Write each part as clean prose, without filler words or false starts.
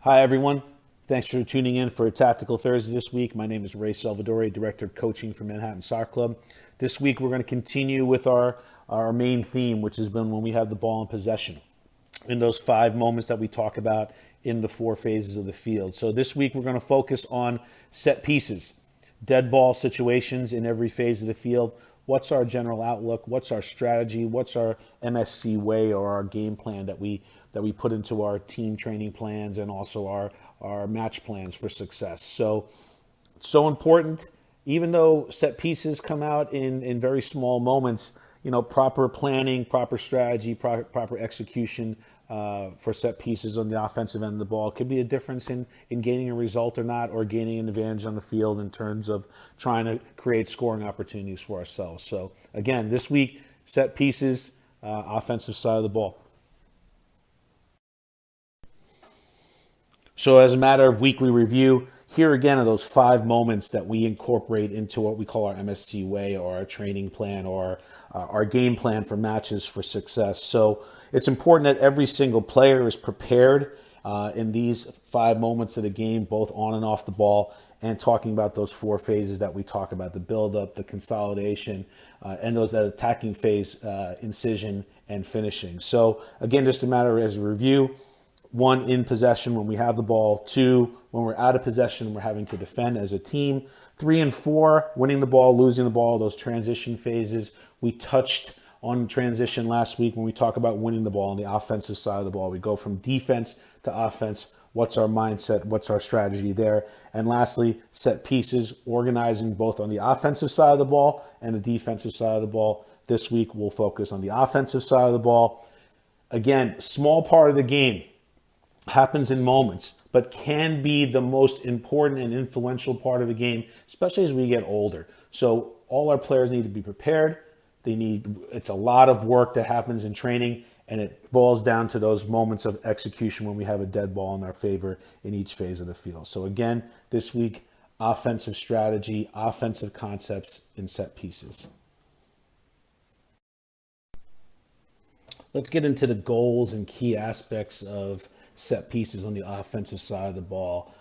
Hi, everyone. Thanks for tuning in for a Tactical Thursday this week. My name is Ray Selvadurai, Director of Coaching for Manhattan Soccer Club. This week, we're going to continue with our main theme, which has been when we have the ball in possession, in those 5 moments that we talk about in the 4 phases of the field. So this week, we're going to focus on set pieces, dead ball situations in every phase of the field. What's our general outlook? What's our strategy? What's our MSCWAY or our game plan that we put into our team training plans and also our match plans for success? So important. Even though set pieces come out in very small moments, proper planning, proper strategy, proper execution for set pieces on the offensive end of the ball could be a difference in gaining a result or not, or gaining an advantage on the field in terms of trying to create scoring opportunities for ourselves. So again, this week, set pieces, offensive side of the ball. So as a matter of weekly review, here again are those 5 moments that we incorporate into what we call our MSCWAY or our training plan or our game plan for matches for success. So it's important that every single player is prepared in these 5 moments of the game, both on and off the ball, and talking about those 4 phases that we talk about: the build-up, the consolidation, and that attacking phase, incision, and finishing. So again, just a matter as a review: 1, in possession when we have the ball; 2, when we're out of possession, we're having to defend as a team; 3 and 4, winning the ball, losing the ball, those transition phases. We touched on transition last week when we talk about winning the ball on the offensive side of the ball. We go from defense to offense. What's our mindset? What's our strategy there? And lastly, set pieces, organizing both on the offensive side of the ball and the defensive side of the ball. This week, we'll focus on the offensive side of the ball. Again, small part of the game, happens in moments, but can be the most important and influential part of the game, especially as we get older. So all our players need to be prepared. It's a lot of work that happens in training, and it boils down to those moments of execution when we have a dead ball in our favor in each phase of the field. So again, this week, offensive strategy, offensive concepts, and set pieces. Let's get into the goals and key aspects of set pieces on the offensive side of the ball.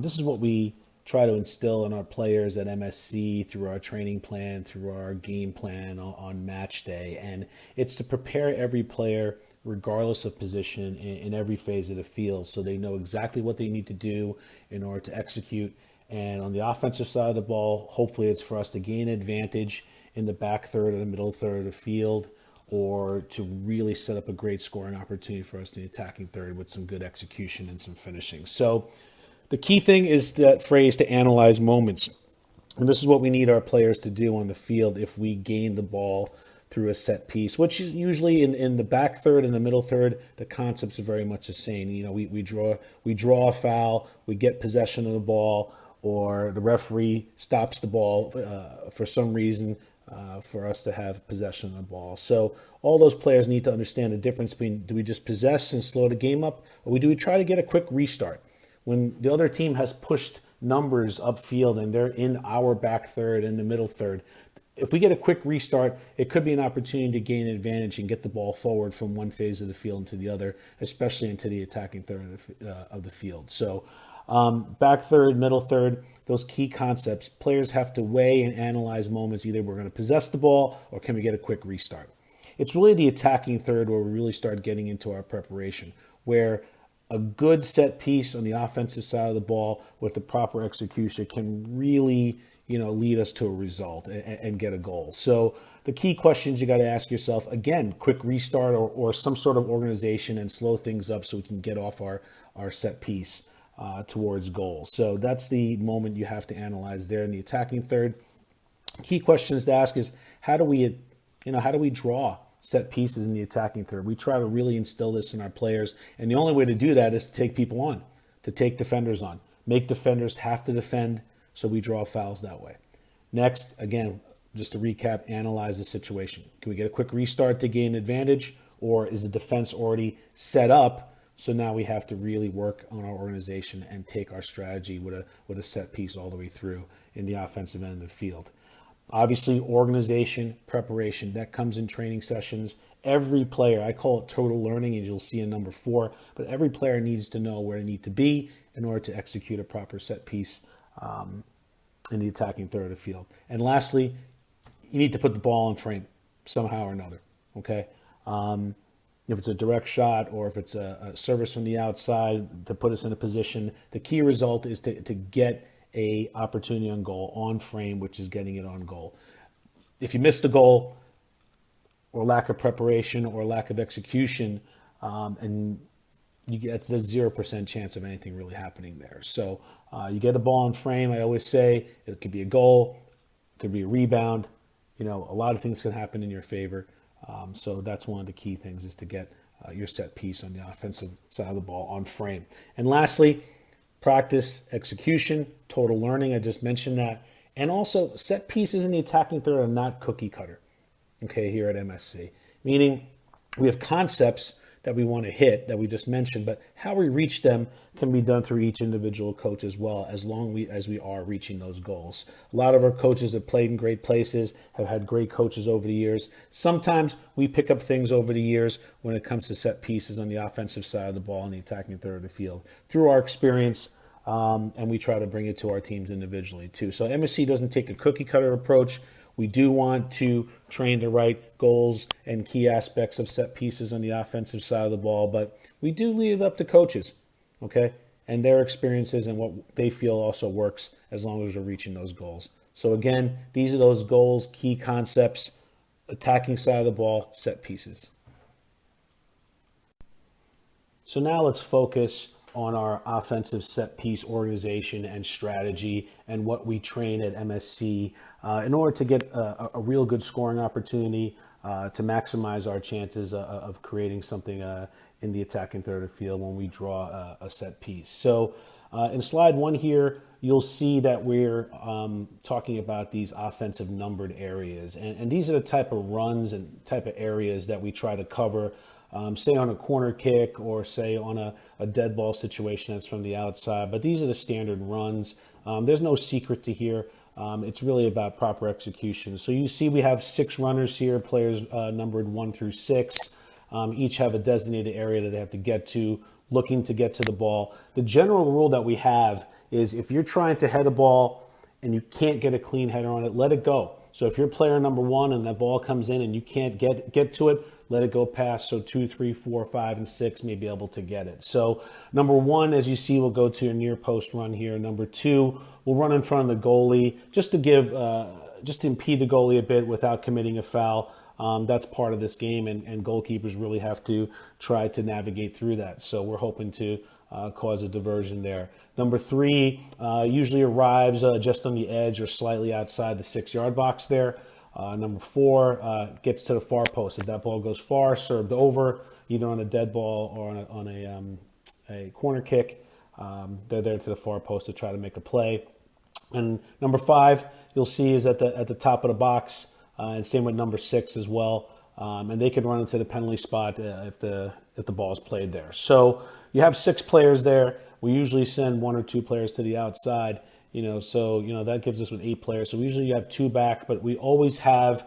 This is what we try to instill in our players at MSC through our training plan, through our game plan on match day. And it's to prepare every player, regardless of position, in every phase of the field, so they know exactly what they need to do in order to execute. And on the offensive side of the ball, hopefully it's for us to gain advantage in the back third or the middle third of the field, or to really set up a great scoring opportunity for us in the attacking third with some good execution and some finishing. So the key thing is that phrase, to analyze moments. And this is what we need our players to do on the field if we gain the ball through a set piece, which is usually in the back third and the middle third. The concepts are very much the same. We draw a foul, we get possession of the ball, or the referee stops the ball for some reason, for us to have possession of the ball. So all those players need to understand the difference between, do we just possess and slow the game up, or do we try to get a quick restart? When the other team has pushed numbers upfield and they're in our back third and the middle third, if we get a quick restart, it could be an opportunity to gain an advantage and get the ball forward from one phase of the field into the other, especially into the attacking third of the field. So back third, middle third, those key concepts, players have to weigh and analyze moments. Either we're going to possess the ball or can we get a quick restart? It's really the attacking third where we really start getting into our preparation, where a good set piece on the offensive side of the ball with the proper execution can really, lead us to a result and get a goal. So the key questions you got to ask yourself, again, quick restart or some sort of organization and slow things up so we can get off our set piece towards goal. So that's the moment you have to analyze there in the attacking third. Key questions to ask is, how do we draw set pieces in the attacking third? We try to really instill this in our players, and the only way to do that is to take people on, to take defenders on, make defenders have to defend, so we draw fouls that way. Next, again, just to recap, analyze the situation. Can we get a quick restart to gain advantage, or is the defense already set up? So now we have to really work on our organization and take our strategy with a set piece all the way through in the offensive end of the field. Obviously, organization, preparation, that comes in training sessions every player, I call it total learning, as you'll see in number 4, but every player needs to know where they need to be in order to execute a proper set piece in the attacking third of the field. And lastly, you need to put the ball in frame somehow or another, okay? If it's a direct shot or if it's a service from the outside to put us in a position, the key result is to get a opportunity on goal on frame, which is getting it on goal. If you miss the goal or lack of preparation or lack of execution, and you get that's a 0% chance of anything really happening there. So you get a ball in frame. I always say it could be a goal, it could be a rebound. A lot of things can happen in your favor. So that's one of the key things, is to get your set piece on the offensive side of the ball on frame. And lastly, practice, execution, total learning. I just mentioned that. And also, set pieces in the attacking third are not cookie cutter, okay, here at MSC. Meaning we have concepts that we want to hit that we just mentioned, but how we reach them can be done through each individual coach as well, as long as we are reaching those goals. A lot of our coaches have played in great places, have had great coaches over the years. Sometimes we pick up things over the years when it comes to set pieces on the offensive side of the ball and the attacking third of the field through our experience, and we try to bring it to our teams individually too. So MSC doesn't take a cookie cutter approach. We do want to train the right goals and key aspects of set pieces on the offensive side of the ball, but we do leave it up to coaches, okay, and their experiences and what they feel also works as long as we're reaching those goals. So again, these are those goals, key concepts, attacking side of the ball, set pieces. So now let's focus on our offensive set piece organization and strategy and what we train at MSC in order to get a real good scoring opportunity, to maximize our chances of creating something in the attacking third of the field when we draw a set piece. So in slide 1 here, you'll see that we're talking about these offensive numbered areas. And these are the type of runs and type of areas that we try to cover, say on a corner kick or say on a dead ball situation that's from the outside. But these are the standard runs. There's no secret to here. It's really about proper execution. So you see we have 6 runners here, players numbered 1 through 6. Each have a designated area that they have to get to, looking to get to the ball. The general rule that we have is if you're trying to head a ball and you can't get a clean header on it, let it go. So if you're player number 1 and that ball comes in and you can't get to it, let it go past, so 2, 3, 4, 5, and 6 may be able to get it. So number 1, as you see, we'll go to a near post run here. Number 2, we'll run in front of the goalie just to impede the goalie a bit without committing a foul. That's part of this game, and goalkeepers really have to try to navigate through that. So we're hoping to cause a diversion there. Number 3 usually arrives just on the edge or slightly outside the 6-yard box there. Number 4 gets to the far post. If that ball goes far, served over, either on a dead ball or on a corner kick, they're there to the far post to try to make a play. And number 5, you'll see, is at the top of the box, and same with number 6 as well. And they can run into the penalty spot if the ball is played there. So you have 6 players there. We usually send 1 or 2 players to the outside. So that gives us with 8 players. So usually you have 2 back, but we always have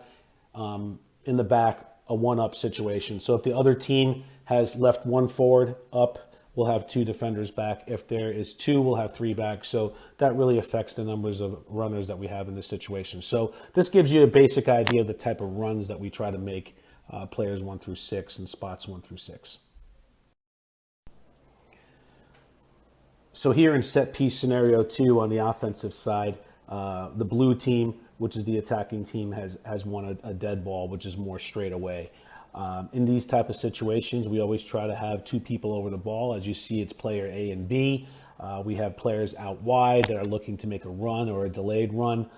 in the back a 1-up situation. So if the other team has left 1 forward up, we'll have 2 defenders back. If there is 2, we'll have 3 back. So that really affects the numbers of runners that we have in this situation. So this gives you a basic idea of the type of runs that we try to make players 1 through 6 and spots 1 through 6. So here in set piece scenario 2 on the offensive side, the blue team, which is the attacking team, has won a dead ball, which is more straight away. In these type of situations, we always try to have 2 people over the ball. As you see, it's player A and B. We have players out wide that are looking to make a run or a delayed run.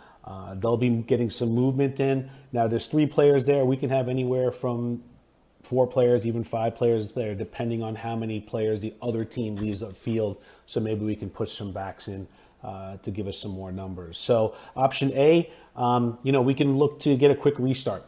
They'll be getting some movement in. Now, there's 3 players there. We can have anywhere from 4 players, even 5 players there, depending on how many players the other team leaves upfield. So maybe we can push some backs in to give us some more numbers. So option A, we can look to get a quick restart,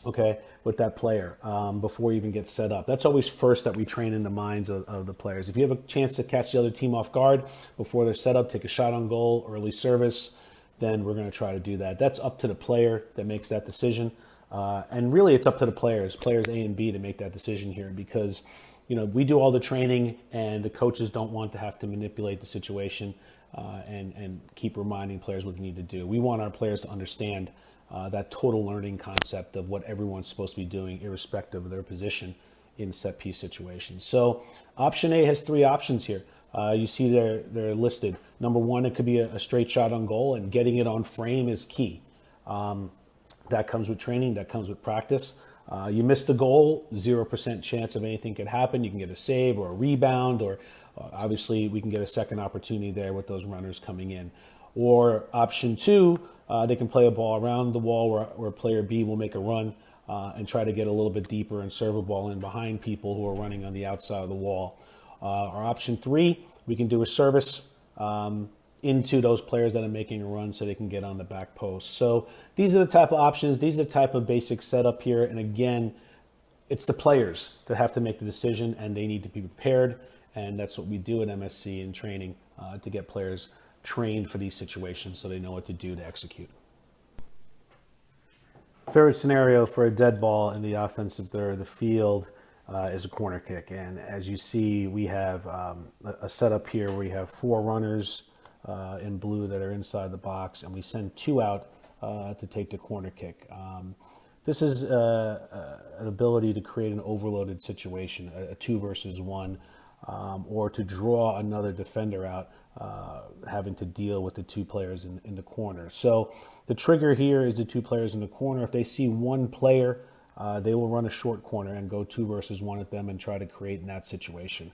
okay, with that player before he even gets set up. That's always first that we train in the minds of the players. If you have a chance to catch the other team off guard before they're set up, take a shot on goal, early service, then we're going to try to do that. That's up to the player that makes that decision. And really, it's up to the players A and B, to make that decision here, because we do all the training, and the coaches don't want to have to manipulate the situation and keep reminding players what they need to do. We want our players to understand that total learning concept of what everyone's supposed to be doing, irrespective of their position in set piece situations. So option A has 3 options here. You see they're listed. Number 1, it could be a straight shot on goal, and getting it on frame is key. That comes with training, that comes with practice. You miss the goal, 0% chance of anything could happen. You can get a save or a rebound, or obviously we can get a second opportunity there with those runners coming in. Or option 2, they can play a ball around the wall where player B will make a run and try to get a little bit deeper and serve a ball in behind people who are running on the outside of the wall. Or option 3, we can do a service into those players that are making a run so they can get on the back post. So these are the type of options. These are the type of basic setup here. And again, it's the players that have to make the decision, and they need to be prepared. And that's what we do at MSC in training to get players trained for these situations so they know what to do to execute. Third scenario for a dead ball in the offensive third of the field is a corner kick. And as you see, we have a setup here where we have 4 runners in blue that are inside the box, and we send 2 out to take the corner kick. This is an ability to create an overloaded situation, a 2 versus 1, or to draw another defender out, having to deal with the 2 players in the corner. So the trigger here is the 2 players in the corner. If they see 1 player, they will run a short corner and go 2 versus 1 at them and try to create in that situation.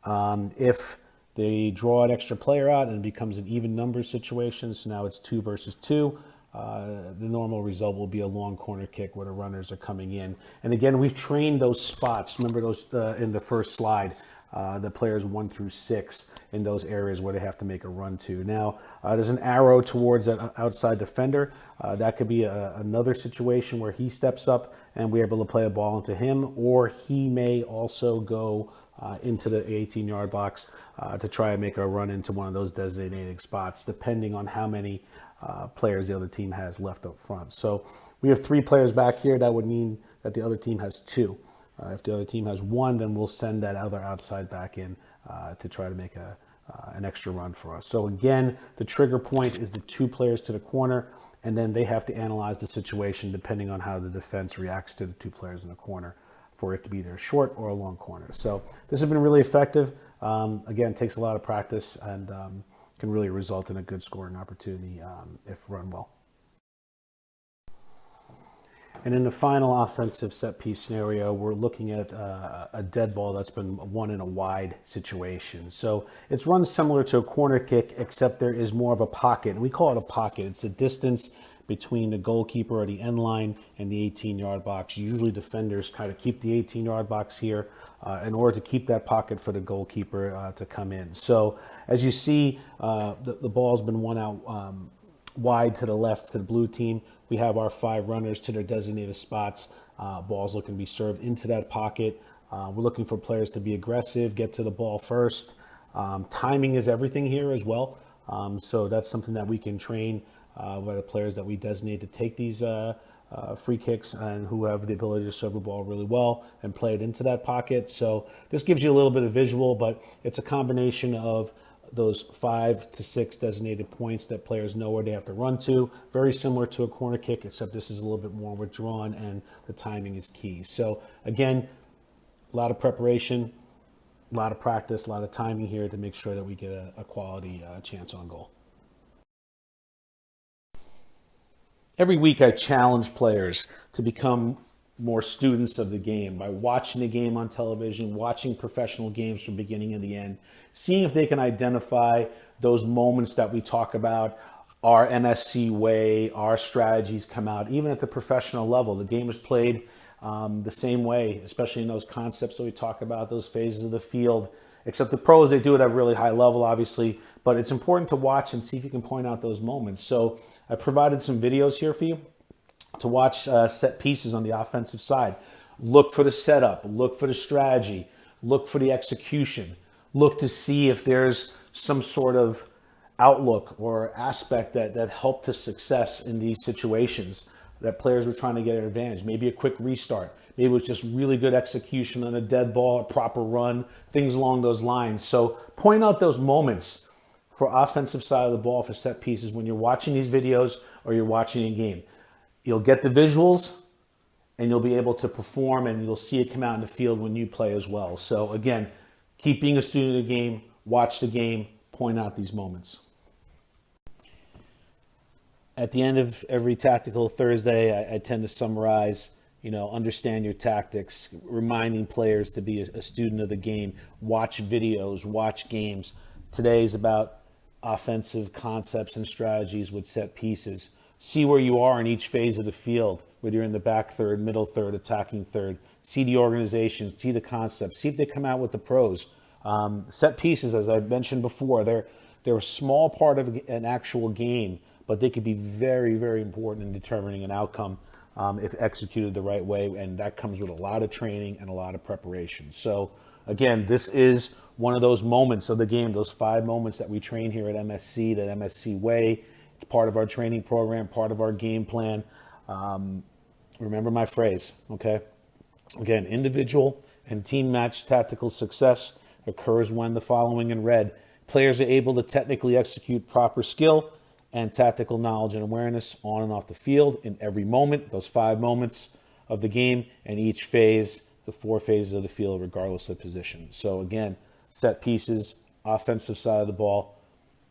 If they draw an extra player out and it becomes an even number situation, so now it's 2 versus 2, the normal result will be a long corner kick where the runners are coming in. And again, we've trained those spots. Remember those in the first slide, the players 1 through 6 in those areas where they have to make a run to. Now, there's an arrow towards that outside defender. That could be another situation where he steps up and we're able to play a ball into him, or he may also go into the 18-yard box to try and make a run into one of those designated spots, depending on how many players the other team has left up front. So we have 3 players back here. That would mean that the other team has 2. If the other team has 1, then we'll send that other outside back in to try to make an extra run for us. So again, the trigger point is the 2 players to the corner, and then they have to analyze the situation depending on how the defense reacts to the 2 players in the corner for it to be either a short or a long corner. So this has been really effective. Again, it takes a lot of practice and can really result in a good scoring opportunity if run well. And in the final offensive set piece scenario, we're looking at a dead ball that's been won in a wide situation. So it's run similar to a corner kick, except there is more of a pocket. And we call it a pocket. It's a distance between the goalkeeper or the end line and the 18-yard box. Usually defenders kind of keep the 18-yard box here in order to keep that pocket for the goalkeeper to come in. So as you see, the ball's been won out wide to the left to the blue team. We have our 5 runners to their designated spots. Ball's looking to be served into that pocket. We're looking for players to be aggressive, get to the ball first. Timing is everything here as well. So that's something that we can train by the players that we designate to take these free kicks and who have the ability to serve the ball really well and play it into that pocket. So this gives you a little bit of visual, but it's a combination of those 5 to 6 designated points that players know where they have to run to. Very similar to a corner kick, except this is a little bit more withdrawn and the timing is key. So again, a lot of preparation, a lot of practice, a lot of timing here to make sure that we get a quality chance on goal. Every week I challenge players to become more students of the game by watching the game on television, watching professional games from beginning to the end, seeing if they can identify those moments that we talk about, our MSCWAY, our strategies come out, even at the professional level. The game is played the same way, especially in those concepts that we talk about, those phases of the field, except the pros, they do it at a really high level, obviously, but it's important to watch and see if you can point out those moments. So I provided some videos here for you to watch set pieces on the offensive side. Look for the setup, look for the strategy, look for the execution, look to see if there's some sort of outlook or aspect that helped to success in these situations. that players were trying to get an advantage. Maybe a quick restart. Maybe it was just really good execution on a dead ball, a proper run, things along those lines. So point out those moments for offensive side of the ball for set pieces when you're watching these videos or you're watching a game. You'll get the visuals and you'll be able to perform, and you'll see it come out in the field when you play as well. So again, keep being a student of the game, watch the game, point out these moments. At the end of every Tactical Thursday, I tend to summarize, understand your tactics, reminding players to be a student of the game, watch videos, watch games. Today is about offensive concepts and strategies with set pieces. See where you are in each phase of the field, whether you're in the back third, middle third, attacking third. See the organization, see the concepts, see if they come out with the pros. Set pieces, as I mentioned before, they're a small part of an actual game, but they could be very, very important in determining an outcome if executed the right way, and that comes with a lot of training and a lot of preparation. So again, this is one of those moments of the game, those 5 moments that we train here at MSC, that MSCWAY. It's part of our training program, part of our game plan. Remember my phrase, okay? Again, individual and team match tactical success occurs when the following in red. Players are able to technically execute proper skill and tactical knowledge and awareness on and off the field in every moment, those 5 moments of the game, and each phase, the 4 phases of the field, regardless of position. So again, set pieces, offensive side of the ball,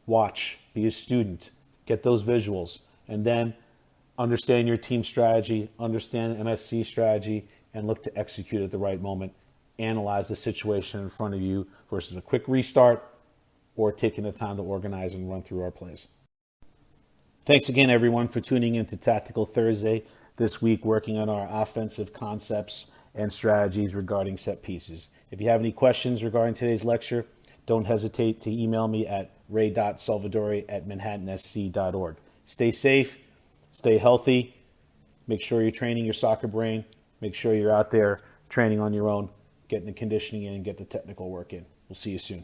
watch, be a student, get those visuals, and then understand your team strategy, understand MSC strategy, and look to execute at the right moment. Analyze the situation in front of you versus a quick restart or taking the time to organize and run through our plays. Thanks again, everyone, for tuning in to Tactical Thursday this week, working on our offensive concepts and strategies regarding set pieces. If you have any questions regarding today's lecture, don't hesitate to email me at ray.selvadurai@manhattansc.org. Stay safe, stay healthy, make sure you're training your soccer brain, make sure you're out there training on your own, getting the conditioning in and get the technical work in. We'll see you soon.